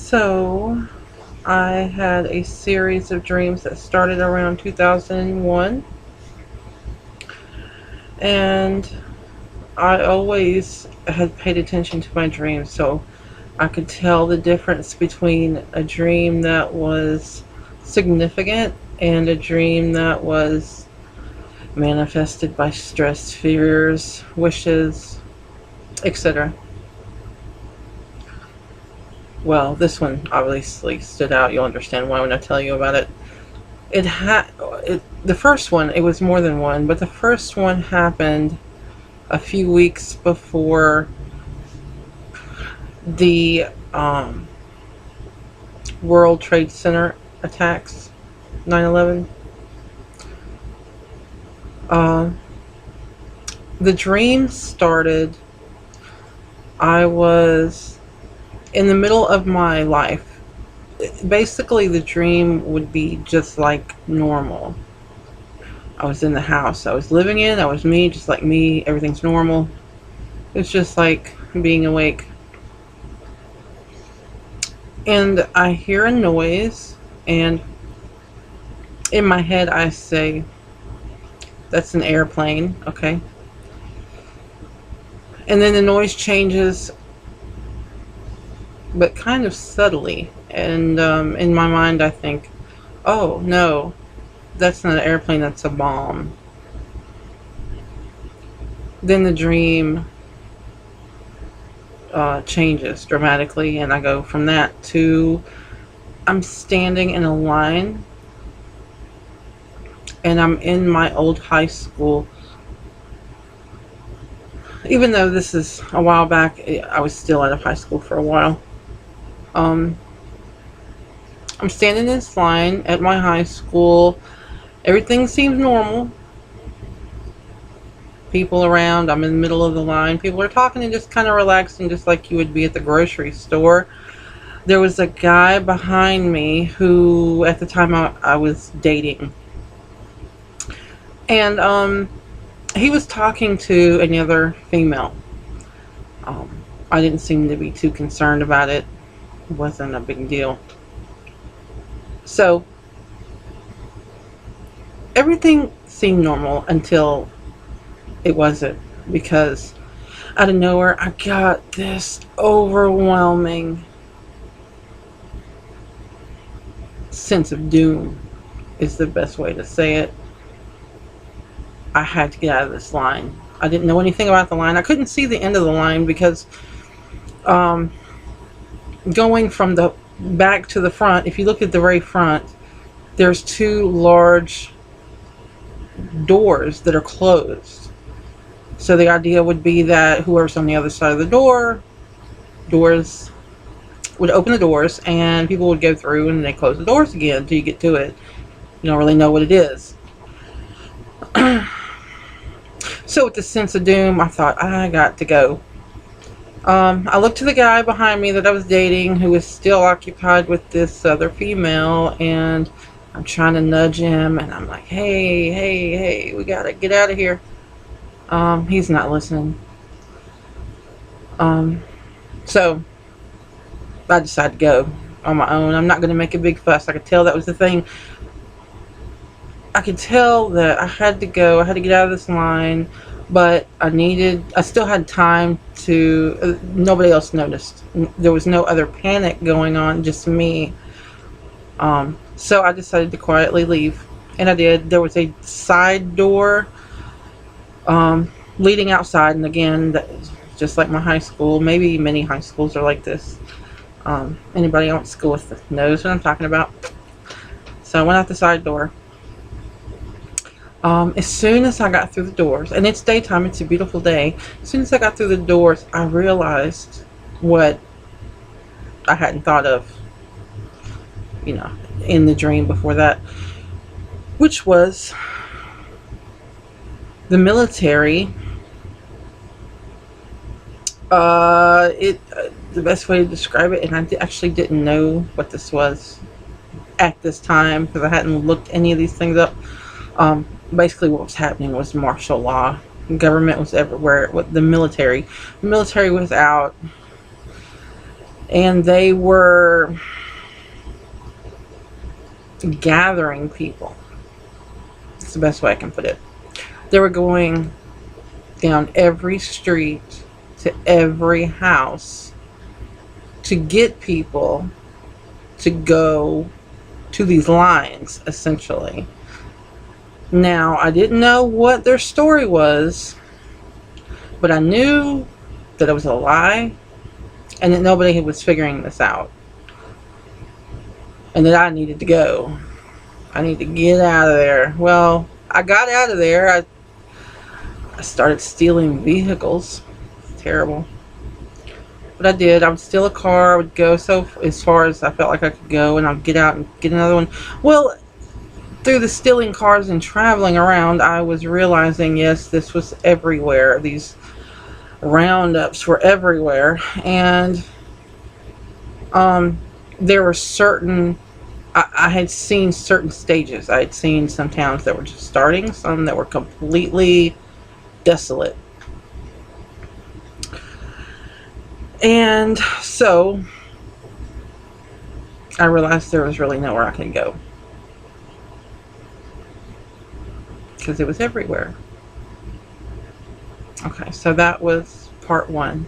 So, I had a series of dreams that started around 2001, and I always had paid attention to my dreams, so I could tell the difference between a dream that was significant and a dream that was manifested by stress, fears, wishes, etc. Well, this one obviously stood out. You'll understand why when I tell you about it. It had the first one. It was more than one, but the first one happened a few weeks before the World Trade Center attacks, 9/11. Uh, the dream started. I was in the middle of my life. Basically, the dream would be just like normal. I was in the house I was living in. I was me, just like me. Everything's normal. It's just like being awake. And I hear a noise, and in my head I say, that's an airplane, okay? And then the noise changes, but kind of subtly. And in my mind I think, oh no, that's not an airplane, that's a bomb. Then the dream changes dramatically, and I go from that to I'm standing in a line, and I'm in my old high school. Even though this is a while back, I was still out of high school for a while. Um, I'm standing in this line at my high school. Everything seems normal. People around. I'm in the middle of the line. People are talking and just kind of relaxing, just like you would be at the grocery store. There was a guy behind me who, at the time, I was dating. And he was talking to another female. I didn't seem to be too concerned about it. It wasn't a big deal. So everything seemed normal until it wasn't, because out of nowhere I got this overwhelming sense of doom, is the best way to say it. I had to get out of this line. I didn't know anything about the line. I couldn't see the end of the line because going from the back to the front, if you look at the very front, there's two large doors that are closed. So the idea would be that whoever's on the other side of the doors would open the doors, and people would go through, and they close the doors again until you get to it. You don't really know what it is. So with the sense of doom, I thought, I got to go. I looked to the guy behind me that I was dating, who was still occupied with this other female, and I'm trying to nudge him, and I'm like, hey, we gotta get out of here. He's not listening. So I decided to go on my own. I'm not going to make a big fuss. I could tell that was the thing. I could tell that I had to go. I had to get out of this line, but I still had time to, nobody else noticed. There was no other panic going on, just me. So I decided to quietly leave, and I did. There was a side door leading outside, and again, just like my high school, maybe many high schools are like this. Anybody I went to school with knows what I'm talking about. So I went out the side door. As soon as I got through the doors, and it's daytime, it's a beautiful day. As soon as I got through the doors, I realized what I hadn't thought of, in the dream before that, which was the military. The best way to describe it, and I actually didn't know what this was at this time because I hadn't looked any of these things up. Basically what was happening was martial law. The government was everywhere. The military was out And they were gathering people. That's the best way I can put it. They were going down every street to every house to get people to go to these lines, essentially. Now, I didn't know what their story was, but I knew that it was a lie and that nobody was figuring this out. And that I needed to go. I need to get out of there. Well, I got out of there. I started stealing vehicles. It's terrible. But I did. I would steal a car. I would go so as far as I felt like I could go, and I'd get out and get another one. Well, through the stealing cars and traveling around, I was realizing, yes, this was everywhere. These roundups were everywhere. And there were certain... I had seen certain stages. I had seen some towns that were just starting, some that were completely desolate. And so I realized there was really nowhere I could go, because it was everywhere. Okay, so that was part one.